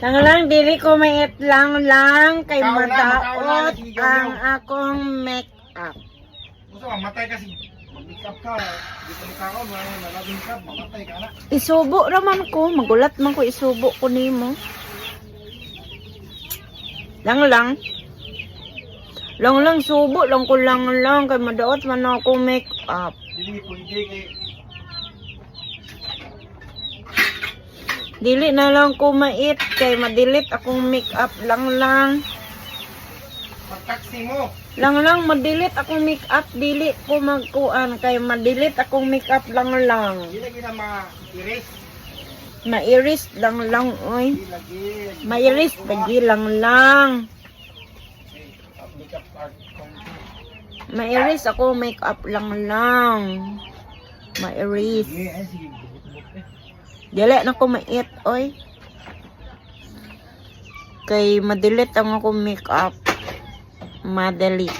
Lang dili ko mait lang kay Ikaw na, madaot ikaw ang na. akong make-up. Gusto mamatay kasi mag-make-up ka. Di ka makaon, nalabing ka, mamatay ka na. Isubo raman ko, magulat man ko isubo ko nimo. Lang. Lang subo lang ko lang kay madaot man ako make-up. Dili pwede kay Dili na lang ko mait kay madilit akong make-up lang. pag-taxi mo. Lang madilit akong make-up, dili ko magkuan kay madilit akong make-up lang. Di lagi na ma-erase. Mairis lang oy. Di lagi. Mairis lagi lang. Make-up art. Mairis ako make-up lang. Mairis. Sige, ay sige. Bukot-bukot eh. Dili na ko mait oy. Kay madilit ang ako make-up. Madali.